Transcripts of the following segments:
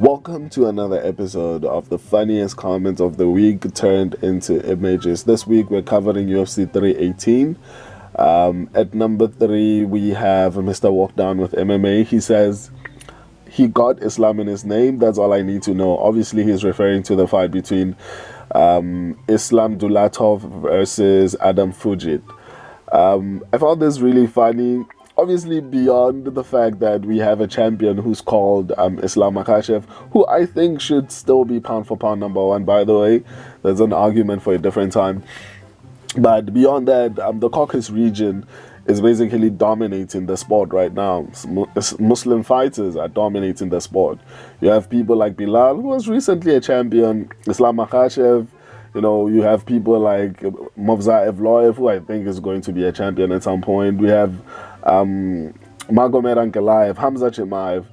Welcome to another episode of the funniest comments of the week turned into images. This week we're covering UFC 318. At number 3 we have Mr. Walk Down with MMA. He says he got Islam in his name. That's all I need to know. Obviously he's referring to the fight between Islam Dulatov versus Adam Fujit. I found this really funny. Obviously, beyond the fact that we have a champion who's called Islam Makhachev, who I think should still be pound for pound number 1, by the way. There's an argument for a different time. But beyond that, the Caucasus region is basically dominating the sport right now. Muslim fighters are dominating the sport. You have people like Bilal, who was recently a champion, Islam Makhachev. You know, you have people like Movza Evloev, who I think is going to be a champion at some point. We have Magomed Ankalaev, Hamza Chimaev.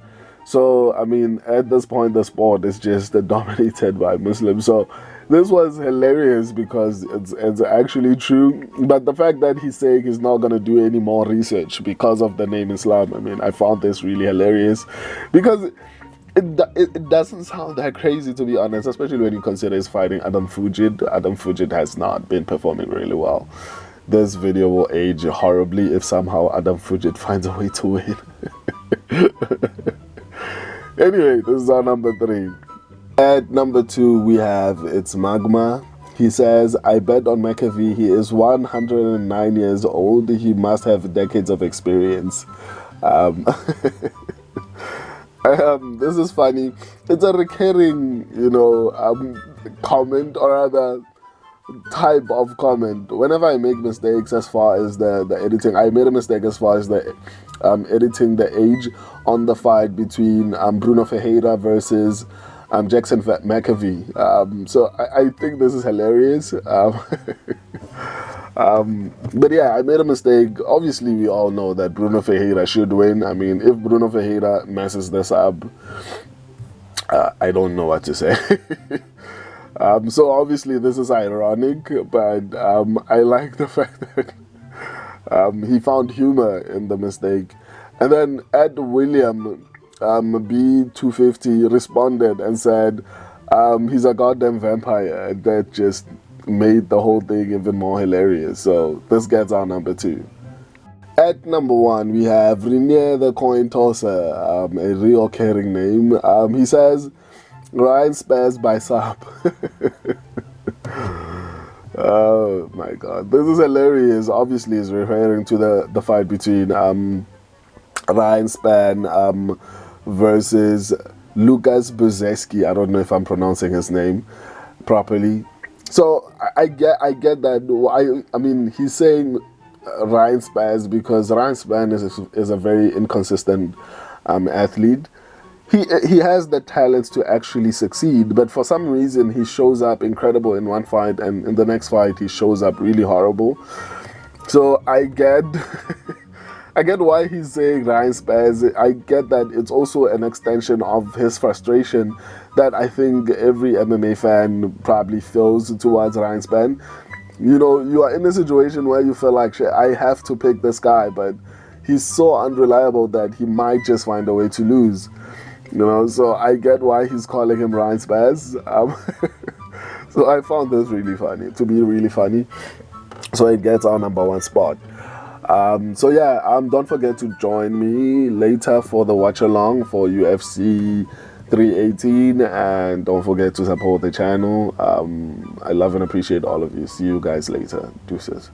So, I mean, at this point, the sport is just dominated by Muslims. So, this was hilarious because it's actually true. But the fact that he's saying he's not going to do any more research because of the name Islam, I mean, I found this really hilarious because it doesn't sound that crazy, to be honest, especially when you consider he's fighting Adam Fujit. Adam Fujit has not been performing really well. This video will age horribly if somehow Adam Fujit finds a way to win. Anyway, this is our number 3. At number 2, we have It's Magma. He says, I bet on McAfee. He is 109 years old. He must have decades of experience. This is funny. It's a recurring, comment, or rather type of comment. Whenever I make mistakes as far as the editing, I made a mistake as far as the editing the age on the fight between Bruno Ferreira versus Jackson McAfee. So I think this is hilarious. But yeah, I made a mistake. Obviously, we all know that Bruno Ferreira should win. I mean, if Bruno Ferreira messes this up, I don't know what to say. So obviously, this is ironic, but I like the fact that he found humor in the mistake. And then Ed William B250 responded and said, he's a goddamn vampire. That just made the whole thing even more hilarious. So this gets our number 2. At number 1, we have Renier the Coin Tosser, a reoccurring name. He says, Ryan Spaz by Sap. Oh my god, this is hilarious. Obviously, he's referring to the fight between Ryan Span versus Lukas Brzeski. I don't know if I'm pronouncing his name properly. So I get that. I mean, he's saying Ryan Spaz because Ryan Span is a very inconsistent athlete. He has the talents to actually succeed, but for some reason he shows up incredible in one fight, and in the next fight he shows up really horrible. So I get I get why he's saying Ryan Spaz. I get that it's also an extension of his frustration that I think every MMA fan probably feels towards Ryan Span. You know, you are in a situation where you feel like, I have to pick this guy, but he's so unreliable that he might just find a way to lose. You know, so I get why he's calling him Ryan Spaz. So I found this really funny, to be really funny. So it gets our number 1 spot. So yeah, don't forget to join me later for the watch along for UFC 318, and don't forget to support the channel. I love and appreciate all of you. See you guys later. Deuces.